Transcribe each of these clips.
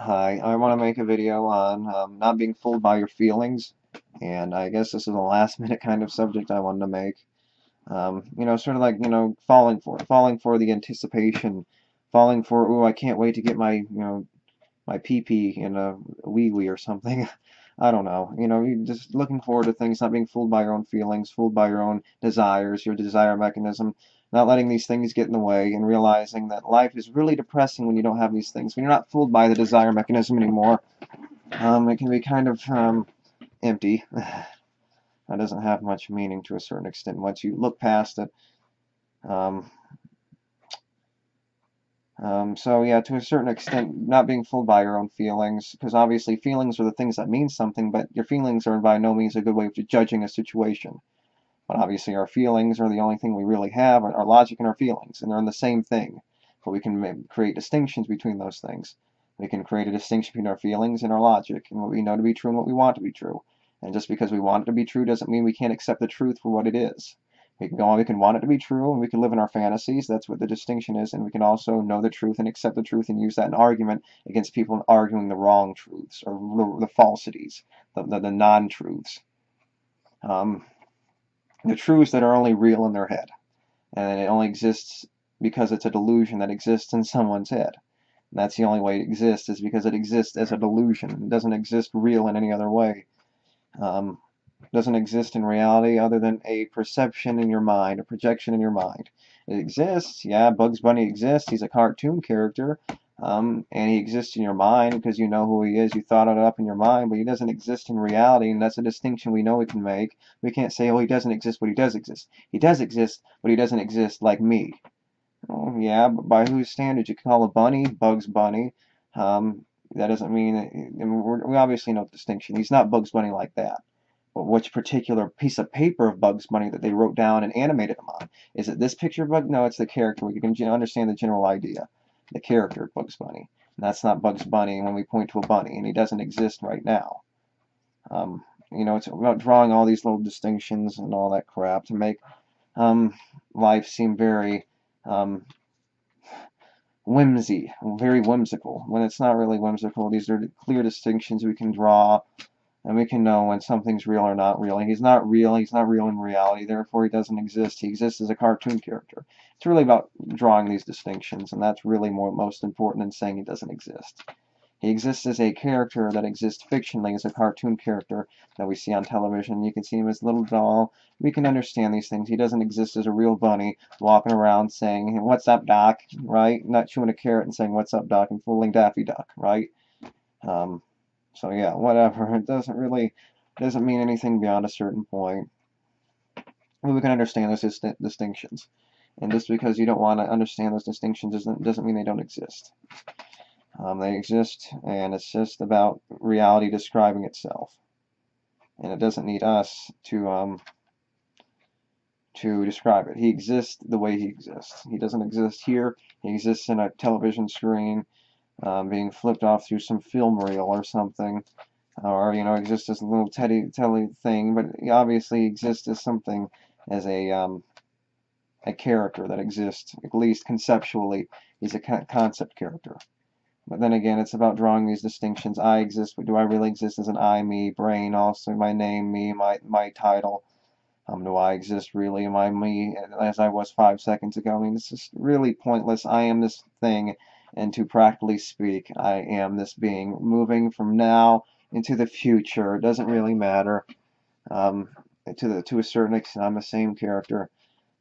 Hi, I want to make a video on not being fooled by your feelings, and I guess this is a last minute kind of subject I wanted to make. Sort of like, falling for the anticipation, falling for, ooh, I can't wait to get my pee-pee in a wee-wee or something. I don't know. You just looking forward to things, not being fooled by your own feelings, fooled by your own desires, your desire mechanism, not letting these things get in the way, and realizing that life is really depressing when you don't have these things. When you're not fooled by the desire mechanism anymore, it can be kind of empty. That doesn't have much meaning to a certain extent once you look past it. Um, so yeah, to a certain extent, not being fooled by your own feelings, because obviously feelings are the things that mean something, but your feelings are by no means a good way of judging a situation. But obviously our feelings are the only thing we really have, our logic and our feelings, and they're in the same thing. But we can create distinctions between those things. We can create a distinction between our feelings and our logic, and what we know to be true and what we want to be true. And just because we want it to be true doesn't mean we can't accept the truth for what it is. We can want it to be true, and we can live in our fantasies. That's what the distinction is. And we can also know the truth and accept the truth and use that in argument against people arguing the wrong truths or the falsities, the non-truths. Um, the truths that are only real in their head. And it only exists because it's a delusion that exists in someone's head. And that's the only way it exists, is because it exists as a delusion. It doesn't exist real in any other way. Doesn't exist in reality other than a perception in your mind, a projection in your mind. It exists, yeah, Bugs Bunny exists, he's a cartoon character, and he exists in your mind because you know who he is, you thought it up in your mind, but he doesn't exist in reality, and that's a distinction we know we can make. We can't say, oh, he doesn't exist, but he does exist. He does exist, but he doesn't exist like me. Oh, yeah, but by whose standards? You can call a bunny Bugs Bunny. That doesn't mean, we obviously know the distinction. He's not Bugs Bunny like that. But which particular piece of paper of Bugs Bunny that they wrote down and animated him on? Is it this picture of Bugs? No, it's the character. We can understand the general idea. The character of Bugs Bunny. And that's not Bugs Bunny when we point to a bunny, and he doesn't exist right now. It's about drawing all these little distinctions and all that crap to make um, life seem very um, very whimsical, when it's not really whimsical. These are clear distinctions we can draw, and we can know when something's real or not real. He's not real in reality, therefore he doesn't exist. He exists as a cartoon character. It's really about drawing these distinctions, and that's really most important than saying he doesn't exist. He exists as a character that exists fictionally, as a cartoon character that we see on television. You can see him as a little doll. We can understand these things. He doesn't exist as a real bunny walking around saying, "What's up, Doc?" Right? Not chewing a carrot and saying, "What's up, Doc?" and fooling Daffy Duck, right? Um, so yeah, whatever. It doesn't mean anything beyond a certain point. But we can understand those distinctions. And just because you don't want to understand those distinctions doesn't mean they don't exist. They exist, and it's just about reality describing itself. And it doesn't need us to describe it. He exists the way he exists. He doesn't exist here. He exists in a television screen, being flipped off through some film reel or something, or exists as a little telly thing. But he obviously exists as something, as a character that exists, at least conceptually. He's a concept character. But then again, it's about drawing these distinctions. I exist, but do I really exist as an I, me, brain, also my name, me, my title? Do I exist really? Am I me as I was 5 seconds ago? I mean, it's just really pointless. I am this thing, and to practically speak, I am this being moving from now into the future. It doesn't really matter. Um, to a certain extent, I'm the same character.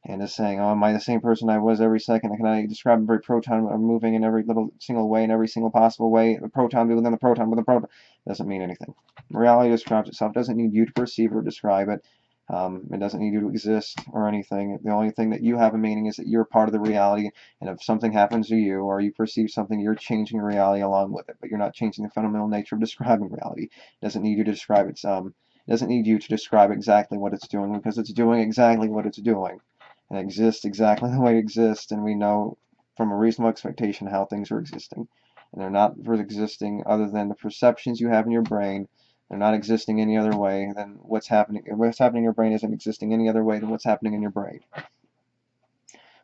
And is saying, oh, am I the same person I was every second? Can I describe every proton moving in every little single way, in every single possible way? The proton within the proton within the proton doesn't mean anything. Reality describes itself. It doesn't need you to perceive or describe it. It doesn't need you to exist or anything. The only thing that you have a meaning is that you're part of the reality, and if something happens to you or you perceive something, you're changing reality along with it, but you're not changing the fundamental nature of describing reality. It doesn't need you to describe it. Doesn't need you to describe exactly what it's doing, because it's doing exactly what it's doing. And exists exactly the way it exists, and we know from a reasonable expectation how things are existing. And they're not for existing other than the perceptions you have in your brain. They're not existing any other way than what's happening. What's happening in your brain isn't existing any other way than what's happening in your brain.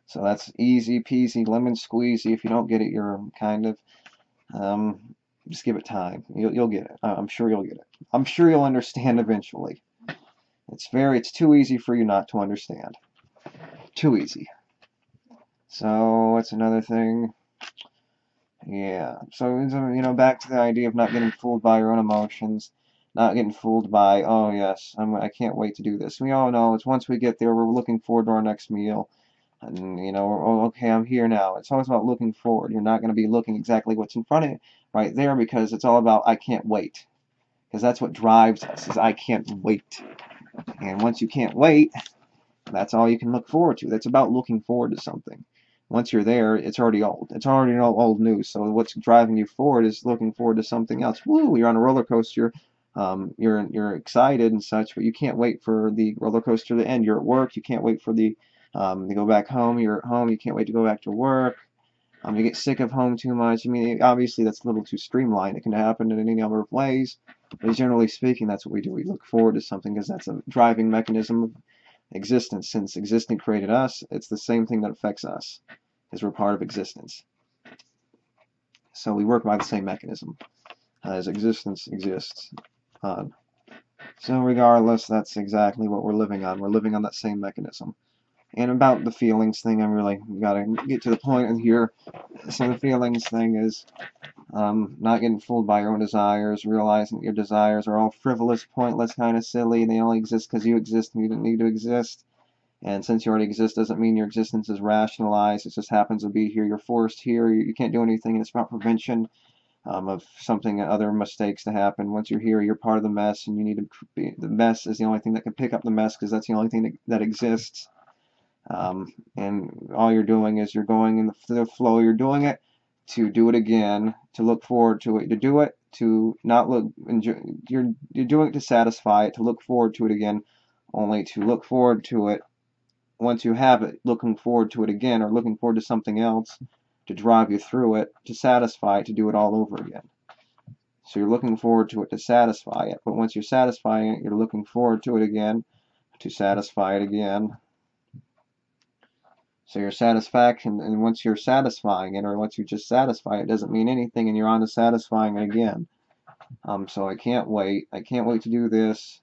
So that's easy peasy, lemon squeezy. If you don't get it, you're kind of Just give it time. You'll get it. I'm sure you'll get it. I'm sure you'll understand eventually. It's too easy for you not to understand. Too easy. So what's another thing? Yeah. So back to the idea of not getting fooled by your own emotions, not getting fooled by, oh yes, I can't wait to do this. We all know it's once we get there, we're looking forward to our next meal. And, oh, okay, I'm here now. It's always about looking forward. You're not going to be looking exactly what's in front of you right there because it's all about I can't wait. Because that's what drives us, is I can't wait. And once you can't wait, that's all you can look forward to. That's about looking forward to something. Once you're there, it's already old. It's already old news. So what's driving you forward is looking forward to something else. Woo! You're on a roller coaster. You're excited and such, but you can't wait for the roller coaster to end. You're at work. You can't wait for the to go back home. You're at home. You can't wait to go back to work. You get sick of home too much. I mean, obviously that's a little too streamlined. It can happen in any number of ways, but generally speaking, that's what we do. We look forward to something because that's a driving mechanism of existence. Since existence created us, it's the same thing that affects us, because we're part of existence. So we work by the same mechanism as existence exists on. So regardless, that's exactly what we're living on. We're living on that same mechanism. And about the feelings thing, I really gotta get to the point here. So the feelings thing is not getting fooled by your own desires, realizing that your desires are all frivolous, pointless, kind of silly, and they only exist because you exist and you didn't need to exist. And since you already exist doesn't mean your existence is rationalized. It just happens to be here. You're forced here. You can't do anything. And it's about prevention of something, other mistakes to happen. Once you're here, you're part of the mess, and you need to be. The mess is the only thing that can pick up the mess because that's the only thing that exists. And all you're doing is you're going in the flow. You're doing it to do it again, to look forward to it, to do it, to not look. You're doing it to satisfy it, to look forward to it again, only to look forward to it once you have it, looking forward to it again, or looking forward to something else to drive you through it, to satisfy it, to do it all over again. So you're looking forward to it to satisfy it, but once you're satisfying it, you're looking forward to it again to satisfy it again. So your satisfaction, and once you're satisfying it, or once you just satisfy it, doesn't mean anything, and you're on to satisfying it again. So I can't wait. I can't wait to do this.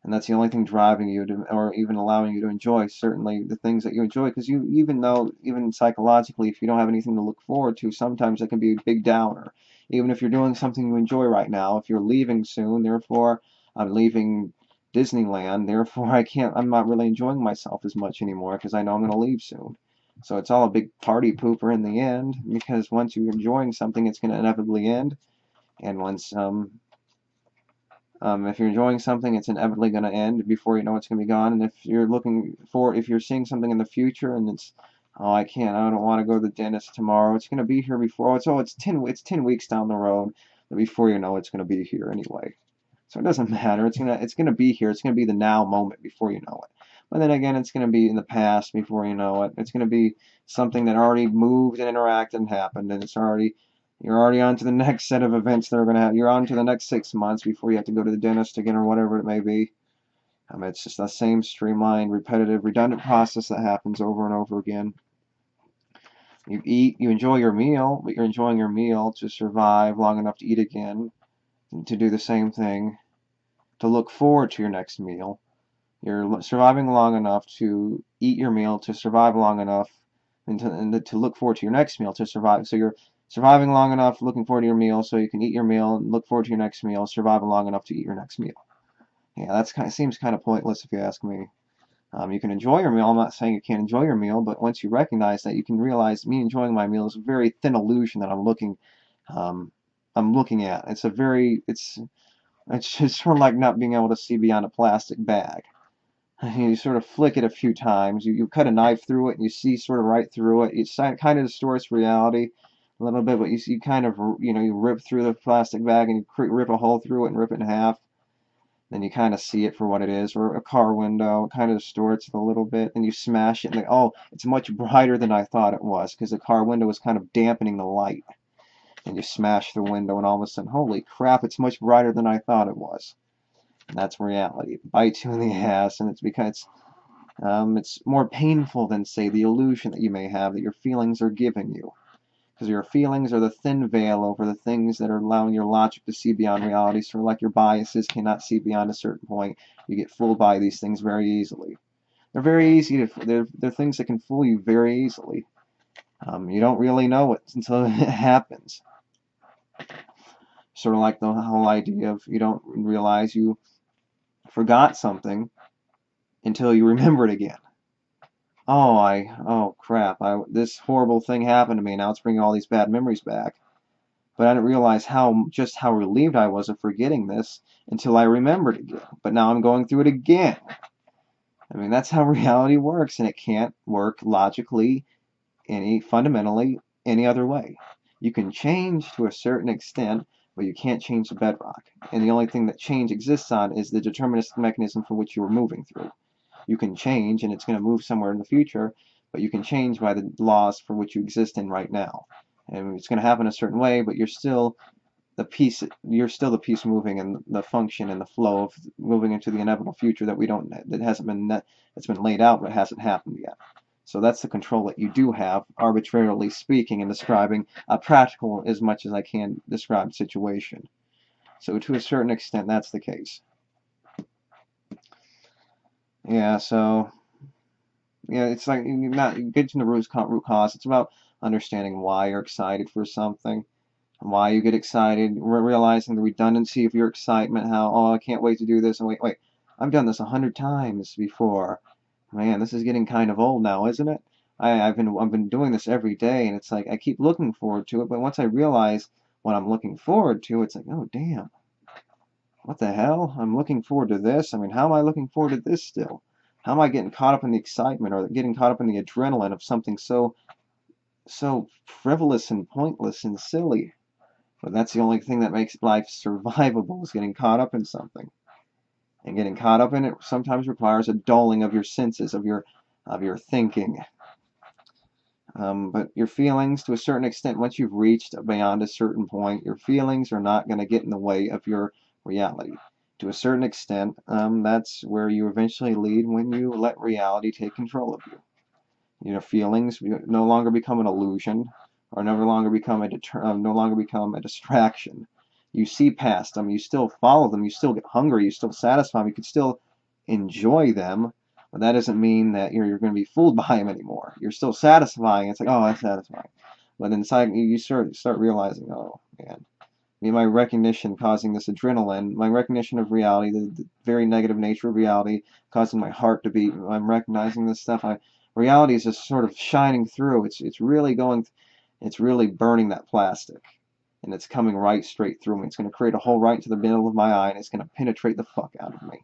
And that's the only thing driving you to, or even allowing you to enjoy certainly the things that you enjoy. Because even psychologically, if you don't have anything to look forward to, sometimes it can be a big downer. Even if you're doing something you enjoy right now, if you're leaving soon, therefore I'm leaving Disneyland, therefore I'm not really enjoying myself as much anymore because I know I'm going to leave soon. So it's all a big party pooper in the end, because once you're enjoying something, it's going to inevitably end. And once if you're enjoying something, it's inevitably going to end before you know it's going to be gone. And if you're seeing something in the future and it's, oh, I don't want to go to the dentist tomorrow. It's going to be here before. It's 10 weeks down the road, but before you know it's going to be here anyway. So it doesn't matter. It's going to be here. It's going to be the now moment before you know it. But then again, it's going to be in the past before you know it. It's going to be something that already moved and interacted and happened, and you're already on to the next set of events that are going to happen. You're on to the next 6 months before you have to go to the dentist again or whatever it may be. It's just the same streamlined, repetitive, redundant process that happens over and over again. You eat, you enjoy your meal, but you're enjoying your meal to survive long enough to eat again, to do the same thing, to look forward to your next meal. You're surviving long enough to eat your meal, to survive long enough, and to look forward to your next meal, to survive. So you're surviving long enough, looking forward to your meal, so you can eat your meal, and look forward to your next meal, survive long enough to eat your next meal. Yeah, seems kind of pointless if you ask me. You can enjoy your meal. I'm not saying you can't enjoy your meal, but once you recognize that, you can realize me enjoying my meal is a very thin illusion that I'm looking at. It's just sort of like not being able to see beyond a plastic bag. You sort of flick it a few times. You cut a knife through it, and you see sort of right through it. It kind of distorts reality a little bit, but you kind of, you rip through the plastic bag and you rip a hole through it and rip it in half. Then you kind of see it for what it is. Or a car window kind of distorts it a little bit. Then you smash it, and oh, it's much brighter than I thought it was, because the car window was kind of dampening the light. And you smash the window, and all of a sudden, holy crap, it's much brighter than I thought it was. And that's reality. It bites you in the ass, and it's because it's more painful than, say, the illusion that you may have that your feelings are giving you. Because your feelings are the thin veil over the things that are allowing your logic to see beyond reality. So like your biases cannot see beyond a certain point. You get fooled by these things very easily. They're very easy to, they're things that can fool you very easily. You don't really know it until it happens. Sort of like the whole idea of you don't realize you forgot something until you remember it again. Oh crap, this horrible thing happened to me, now it's bringing all these bad memories back. But I didn't realize just how relieved I was of forgetting this until I remembered again. But now I'm going through it again. I mean, that's how reality works, and it can't work logically, fundamentally, any other way. You can change to a certain extent, but you can't change the bedrock. And the only thing that change exists on is the deterministic mechanism for which you are moving through. You can change, and it's going to move somewhere in the future, but you can change by the laws for which you exist in right now. And it's going to happen a certain way, but you're still the piece moving, and the function and the flow of moving into the inevitable future that's been laid out but hasn't happened yet. So that's the control that you do have, arbitrarily speaking, in describing a practical as much as I can describe situation. So to a certain extent, that's the case. Yeah, so yeah, it's like you're not getting to the root cause. It's about understanding why you're excited for something, why you get excited, realizing the redundancy of your excitement, how, oh, I can't wait to do this, and wait, I've done this 100 times before. Man, this is getting kind of old now, isn't it? I've been doing this every day, and it's like I keep looking forward to it, but once I realize what I'm looking forward to, it's like, oh damn, what the hell? I'm looking forward to this. I mean, how am I looking forward to this still? How am I getting caught up in the excitement or getting caught up in the adrenaline of something so frivolous and pointless and silly? But that's the only thing that makes life survivable, is getting caught up in something. And getting caught up in it sometimes requires a dulling of your senses, of your thinking. But your feelings, to a certain extent, once you've reached beyond a certain point, your feelings are not going to get in the way of your reality. To a certain extent, that's where you eventually lead when you let reality take control of you. Your feelings no longer become an illusion, or no longer become a distraction. You see past them, you still follow them, you still get hungry, you still satisfy them, you can still enjoy them, but that doesn't mean that you're going to be fooled by them anymore. You're still satisfying. It's like, oh, that's satisfying. But inside you start realizing, oh man, my recognition causing this adrenaline, my recognition of reality, the very negative nature of reality, causing my heart to beat. I'm recognizing this stuff. Reality is just sort of shining through. It's really burning that plastic, and it's coming right straight through me. It's going to create a hole right into the middle of my eye, and it's going to penetrate the fuck out of me.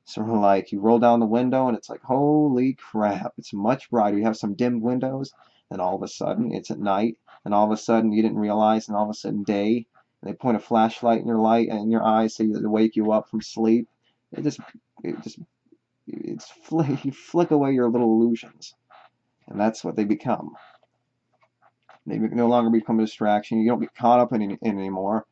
Sort of like you roll down the window, and it's like, holy crap, it's much brighter. You have some dimmed windows, and all of a sudden it's at night, and all of a sudden you didn't realize, and all of a sudden day. And they point a flashlight in your eyes so to wake you up from sleep. You flick away your little illusions, and that's what they become. They no longer become a distraction. You don't get caught up in it anymore.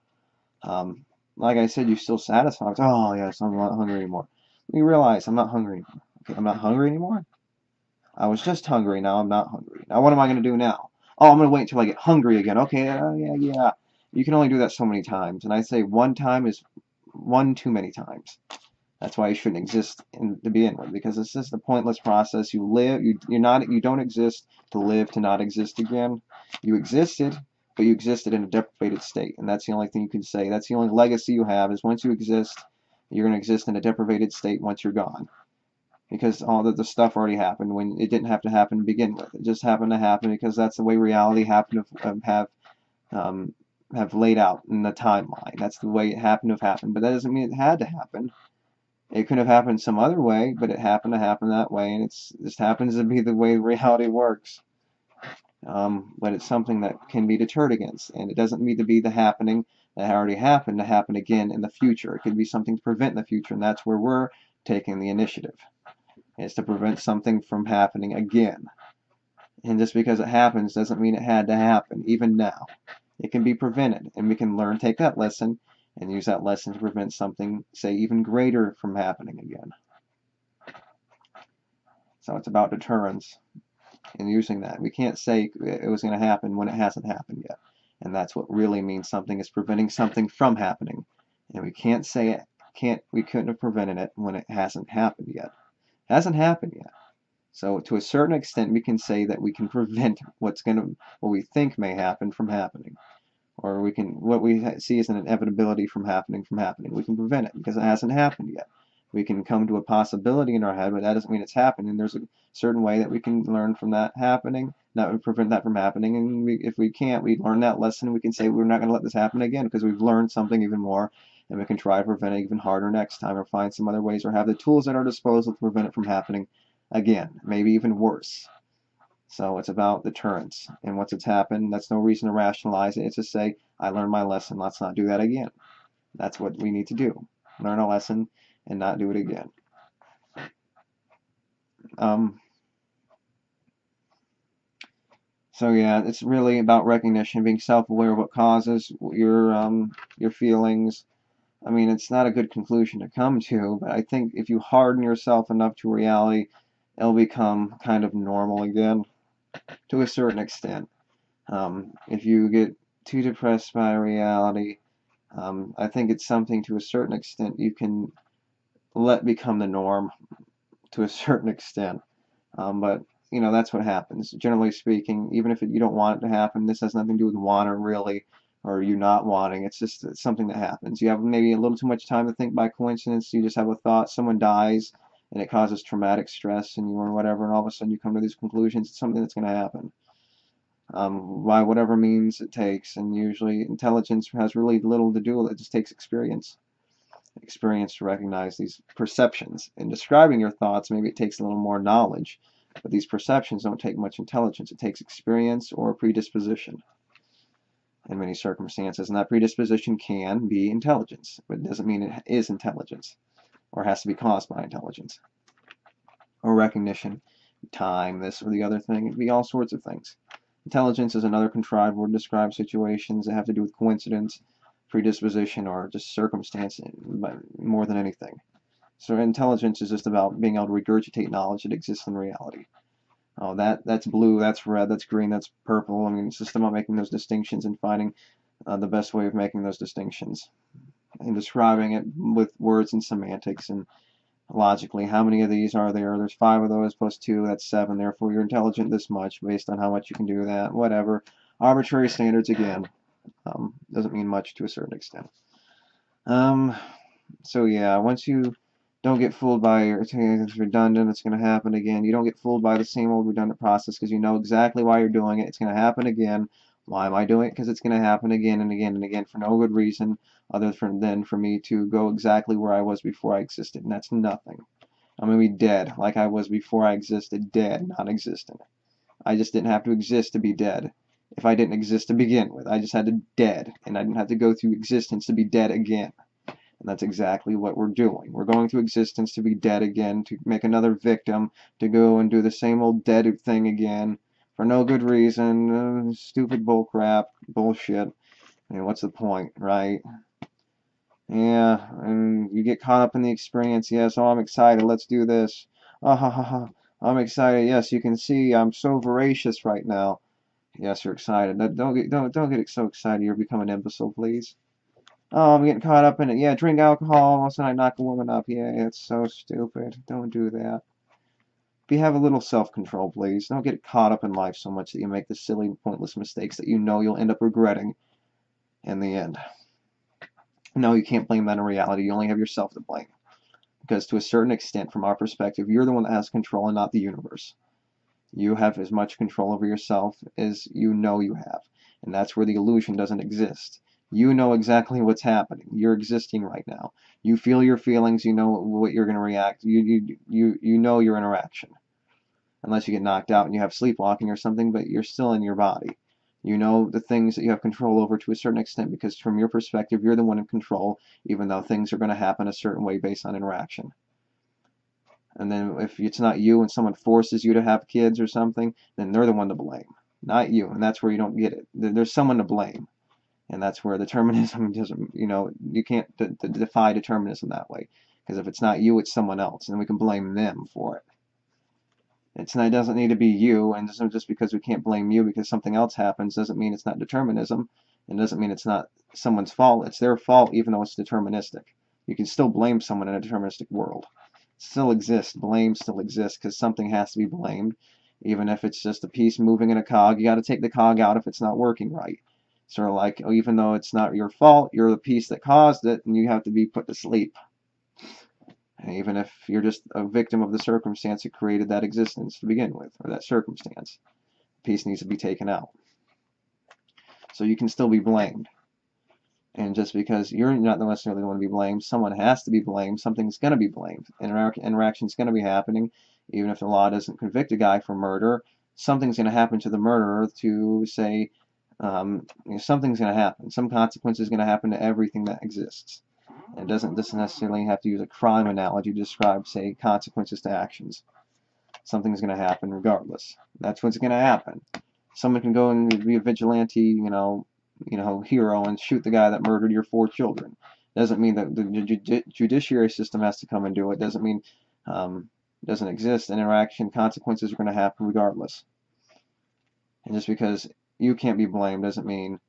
Like I said, you still satisfy. Oh yes, I'm not hungry anymore. You realize I'm not hungry anymore. Okay, I'm not hungry anymore. I was just hungry. Now I'm not hungry. Now what am I going to do now? Oh, I'm going to wait until I get hungry again. Okay, yeah. You can only do that so many times, and I say one time is one too many times. That's why you shouldn't exist to begin with, because it's just a pointless process. You live, you don't exist to live to not exist again. You existed, but you existed in a deprivated state, and that's the only thing you can say. That's the only legacy you have, is once you exist, you're going to exist in a deprivated state once you're gone. Because all the stuff already happened when it didn't have to happen to begin with. It just happened to happen because that's the way reality happened to have laid out in the timeline. That's the way it happened to have happened, but that doesn't mean it had to happen. It could have happened some other way, but it happened to happen that way, and it just happens to be the way reality works. But it's something that can be deterred against, and it doesn't need to be the happening that already happened to happen again in the future. It could be something to prevent in the future, and that's where we're taking the initiative. It's to prevent something from happening again. And just because it happens doesn't mean it had to happen, even now. It can be prevented, and we can take that lesson, and use that lesson to prevent something, say, even greater from happening again. So it's about deterrence. and using that. We can't say it was going to happen when it hasn't happened yet. And that's what really means something is preventing something from happening. And we can't say we couldn't have prevented it when it hasn't happened yet. It hasn't happened yet. So to a certain extent, we can say that we can prevent what we think may happen from happening. Or what we see as an inevitability from happening. We can prevent it because it hasn't happened yet. We can come to a possibility in our head, but that doesn't mean it's happened. And there's a certain way that we can learn from that happening, not prevent that from happening. And if we can't, we learn that lesson. We can say we're not going to let this happen again because we've learned something even more, and we can try to prevent it even harder next time, or find some other ways, or have the tools at our disposal to prevent it from happening again, maybe even worse. So it's about deterrence. And once it's happened, that's no reason to rationalize it. It's just say, I learned my lesson. Let's not do that again. That's what we need to do. Learn a lesson and not do it again. So yeah, it's really about recognition, being self-aware of what causes your feelings. I mean, it's not a good conclusion to come to, but I think if you harden yourself enough to reality, it'll become kind of normal again, to a certain extent. If you get too depressed by reality, I think it's something to a certain extent you can let become the norm to a certain extent. But you know, that's what happens. Generally speaking, even if you don't want it to happen, this has nothing to do with wanting really, or you not wanting. It's just something that happens. You have maybe a little too much time to think by coincidence. You just have a thought, someone dies, and it causes traumatic stress in you or whatever, and all of a sudden you come to these conclusions. It's something that's going to happen. By whatever means it takes, and usually intelligence has really little to do with it. It just takes experience to recognize these perceptions. In describing your thoughts, maybe it takes a little more knowledge, but these perceptions don't take much intelligence. It takes experience or predisposition in many circumstances, and that predisposition can be intelligence, but it doesn't mean it is intelligence or has to be caused by intelligence or recognition, time, this or the other thing. It can be all sorts of things. Intelligence is another contrived word to describe situations that have to do with coincidence, predisposition, or just circumstance more than anything. So intelligence is just about being able to regurgitate knowledge that exists in reality. Oh, that's blue, that's red, that's green, that's purple. I mean, it's just about making those distinctions and finding the best way of making those distinctions and describing it with words and semantics and logically. How many of these are there? There's 5 of those plus 2, that's 7. Therefore, you're intelligent this much based on how much you can do that. Whatever. Arbitrary standards again. Doesn't mean much to a certain extent. So yeah, once you don't get fooled by it's redundant, it's going to happen again. You don't get fooled by the same old redundant process because you know exactly why you're doing it. It's going to happen again. Why am I doing it? Because it's going to happen again and again and again for no good reason other than for me to go exactly where I was before I existed, and that's nothing. I'm going to be dead like I was before I existed, dead, non-existent. I just didn't have to exist to be dead. If I didn't exist to begin with, I just had to dead, and I didn't have to go through existence to be dead again. And that's exactly what we're doing. We're going through existence to be dead again, to make another victim, to go and do the same old dead thing again for no good reason. Stupid bullcrap, bullshit. I mean, what's the point, right? Yeah, and you get caught up in the experience. Yes, oh, I'm excited. Let's do this. Ah, ha, ha, ha. I'm excited. Yes, you can see I'm so voracious right now. Yes, you're excited. Don't get so excited. You're becoming an imbecile, please. Oh, I'm getting caught up in it. Yeah, drink alcohol. All of a sudden I knock a woman up. Yeah, it's so stupid. Don't do that. Have a little self-control, please. Don't get caught up in life so much that you make the silly, pointless mistakes that you know you'll end up regretting in the end. No, you can't blame that in reality. You only have yourself to blame. Because to a certain extent, from our perspective, you're the one that has control and not the universe. You have as much control over yourself as you know you have. And that's where the illusion doesn't exist. You know exactly what's happening. You're existing right now. You feel your feelings. You know what you're going to react. You know your interaction. Unless you get knocked out and you have sleepwalking or something, but you're still in your body. You know the things that you have control over to a certain extent because from your perspective, you're the one in control, even though things are going to happen a certain way based on interaction. And then if it's not you and someone forces you to have kids or something, then they're the one to blame, not you. And that's where you don't get it. There's someone to blame. And that's where determinism doesn't, you can't defy determinism that way. Because if it's not you, it's someone else. And we can blame them for it. It doesn't need to be you, and just because we can't blame you because something else happens doesn't mean it's not determinism, and doesn't mean it's not someone's fault. It's their fault even though it's deterministic. You can still blame someone in a deterministic world. It still exists. Blame still exists because something has to be blamed. Even if it's just a piece moving in a cog, you got to take the cog out if it's not working right. Sort of like, oh, even though it's not your fault, you're the piece that caused it, and you have to be put to sleep. And even if you're just a victim of the circumstance that created that existence to begin with, or that circumstance, the piece needs to be taken out. So you can still be blamed. And just because you're not necessarily going to be blamed, someone has to be blamed, something's going to be blamed. Interaction's going to be happening, even if the law doesn't convict a guy for murder, something's going to happen to the murderer to say, something's going to happen. Some consequence is going to happen to everything that exists. And it doesn't necessarily have to use a crime analogy to describe, say, consequences to actions. Something's going to happen regardless. That's what's going to happen. Someone can go and be a vigilante, hero and shoot the guy that murdered your 4 children. Doesn't mean that the judiciary system has to come and do it. Doesn't mean it doesn't exist. Interaction consequences are going to happen regardless. And just because you can't be blamed doesn't mean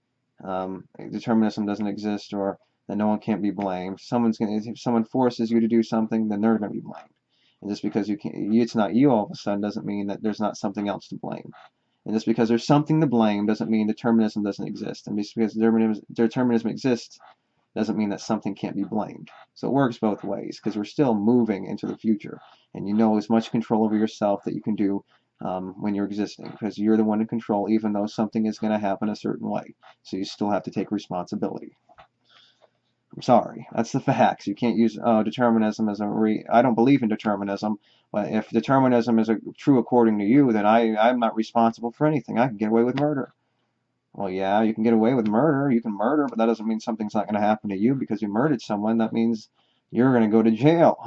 determinism doesn't exist or that no one can't be blamed. If someone forces you to do something, then they're going to be blamed. And just because it's not you all of a sudden doesn't mean that there's not something else to blame. And just because there's something to blame doesn't mean determinism doesn't exist. And just because determinism exists doesn't mean that something can't be blamed. So it works both ways because we're still moving into the future. And you know as much control over yourself that you can do when you're existing because you're the one in control even though something is going to happen a certain way. So you still have to take responsibility. I'm sorry, that's the facts. You can't use determinism as I don't believe in determinism, but if determinism is true according to you, then I'm not responsible for anything. I can get away with murder. Well, yeah, you can get away with murder. You can murder, but that doesn't mean something's not going to happen to you because you murdered someone. That means you're going to go to jail.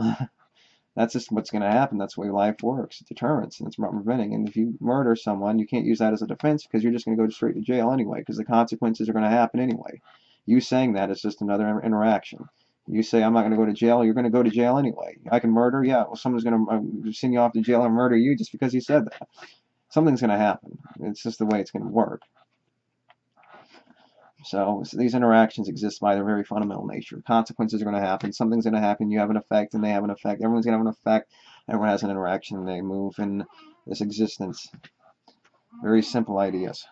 That's just what's going to happen. That's the way life works. It's deterrence, and it's about preventing. And if you murder someone, you can't use that as a defense because you're just going to go straight to jail anyway because the consequences are going to happen anyway. You saying that is just another interaction. You say, I'm not going to go to jail, you're going to go to jail anyway. I can murder? Yeah, well, someone's going to send you off to jail and murder you just because you said that. Something's going to happen. It's just the way it's going to work. So these interactions exist by their very fundamental nature. Consequences are going to happen. Something's going to happen. You have an effect, and they have an effect. Everyone's going to have an effect. Everyone has an interaction, and they move in this existence. Very simple ideas.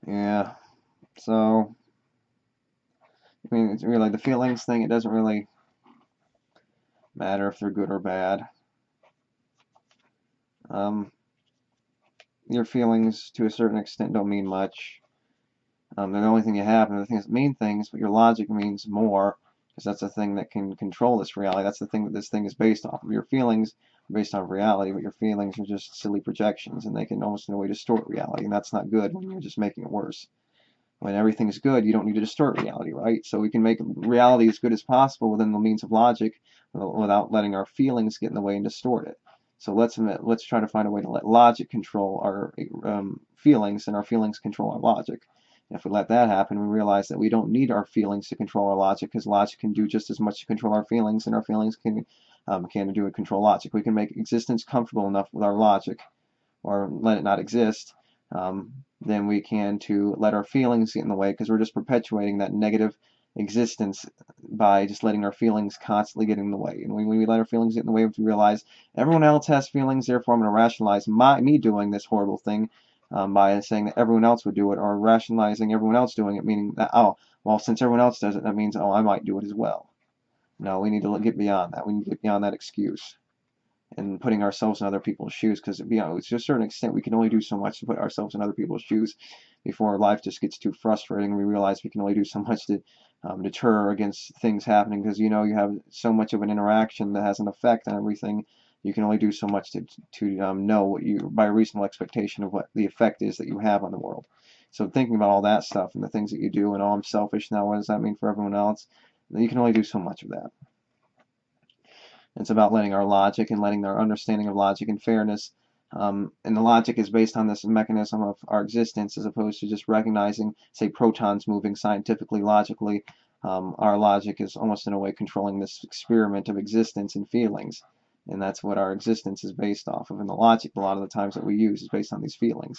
Yeah. So, I mean, it's really the feelings thing. It doesn't really matter if they're good or bad. Your feelings, to a certain extent, don't mean much. They're the only thing you have, and the things that mean things, but your logic means more, because that's the thing that can control this reality. That's the thing that this thing is based off of. Your feelings are based on reality, but your feelings are just silly projections, and they can almost in a way distort reality, and that's not good when you're just making it worse. When everything's good, you don't need to distort reality, right? So we can make reality as good as possible within the means of logic without letting our feelings get in the way and distort it. So let's try to find a way to let logic control our feelings, and our feelings control our logic. And if we let that happen, we realize that we don't need our feelings to control our logic, because logic can do just as much to control our feelings, and our feelings can do it control logic. We can make existence comfortable enough with our logic, or let it not exist. Then we can to let our feelings get in the way, because we're just perpetuating that negative existence by just letting our feelings constantly get in the way. And when we let our feelings get in the way, we have to realize everyone else has feelings, therefore I'm going to rationalize me doing this horrible thing by saying that everyone else would do it, or rationalizing everyone else doing it, meaning that, oh, well, since everyone else does it, that means, oh, I might do it as well. No, we need to get beyond that. We need to get beyond that excuse and putting ourselves in other people's shoes, because to a certain extent we can only do so much to put ourselves in other people's shoes before life just gets too frustrating and we realize we can only do so much to deter against things happening, because you have so much of an interaction that has an effect on everything. You can only do so much to know what you, by a reasonable expectation of what the effect is that you have on the world. So thinking about all that stuff and the things that you do, and oh, I'm selfish now, what does that mean for everyone else? You can only do so much of that. It's about letting our logic and letting our understanding of logic and fairness, and the logic is based on this mechanism of our existence, as opposed to just recognizing, say, protons moving scientifically, logically. Our logic is almost in a way controlling this experiment of existence and feelings. And that's what our existence is based off of. And the logic, a lot of the times that we use, is based on these feelings.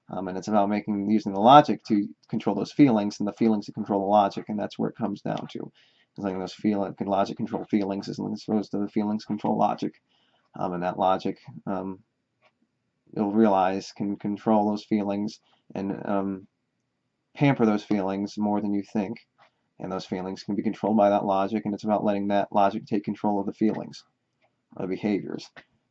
And it's about using the logic to control those feelings, and the feelings to control the logic, and that's where it comes down to. It's like logic control feelings as opposed to the feelings control logic. And that logic, you'll realize, can control those feelings and pamper those feelings more than you think. And those feelings can be controlled by that logic, and it's about letting that logic take control of the feelings, the behaviors,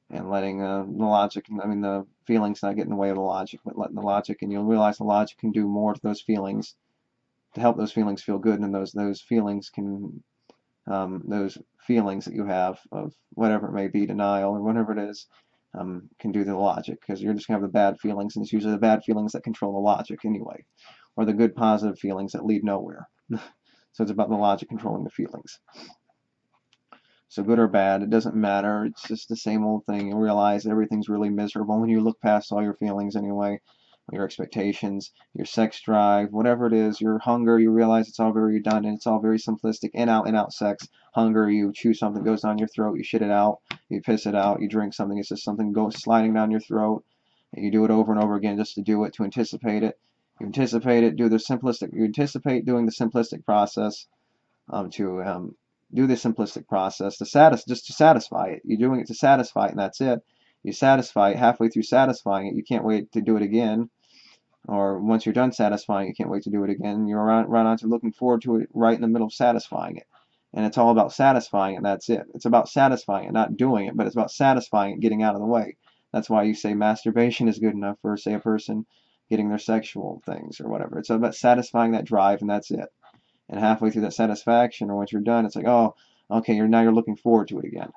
and letting the feelings not get in the way of the logic, but letting the logic, and you'll realize the logic can do more to those feelings to help those feelings feel good, and those feelings can those feelings that you have of whatever it may be, denial or whatever it is, can do the logic, because you're just going to have the bad feelings, and it's usually the bad feelings that control the logic anyway, or the good positive feelings that lead nowhere. So it's about the logic controlling the feelings. So good or bad, it doesn't matter. It's just the same old thing. You realize everything's really miserable when you look past all your feelings anyway, your expectations, your sex drive, whatever it is, your hunger. You realize it's all very redundant. It's all very simplistic. In out sex. Hunger, you chew something, goes down your throat. You shit it out. You piss it out. You drink something. It's just something goes sliding down your throat. And you do it over and over again just to do it, to anticipate it. You anticipate it. You anticipate doing the simplistic process do the simplistic process just to satisfy it. You're doing it to satisfy it, and that's it. You satisfy it. Halfway through satisfying it, you can't wait to do it again. Or once you're done satisfying it, you can't wait to do it again. You're right on to looking forward to it right in the middle of satisfying it. And it's all about satisfying it, and that's it. It's about satisfying it, not doing it, but it's about satisfying it, getting out of the way. That's why you say masturbation is good enough for, say, a person getting their sexual things or whatever. It's about satisfying that drive, and that's it. And halfway through that satisfaction, or once you're done, it's like, oh, okay, now you're looking forward to it again,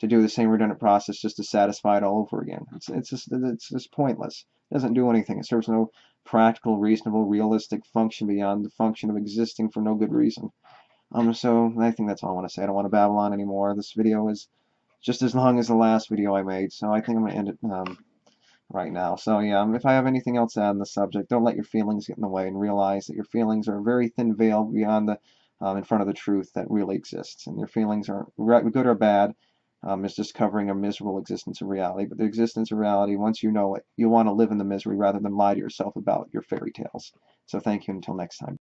to do the same redundant process just to satisfy it all over again. It's just pointless. It doesn't do anything. It serves no practical, reasonable, realistic function beyond the function of existing for no good reason. So I think that's all I want to say. I don't want to babble on anymore. This video is just as long as the last video I made, so I think I'm going to end it right now. So yeah, if I have anything else to add on the subject, don't let your feelings get in the way, and realize that your feelings are a very thin veil beyond the in front of the truth that really exists. And your feelings are good or bad. It's just covering a miserable existence of reality. But the existence of reality, once you know it, you want to live in the misery rather than lie to yourself about your fairy tales. So thank you until next time.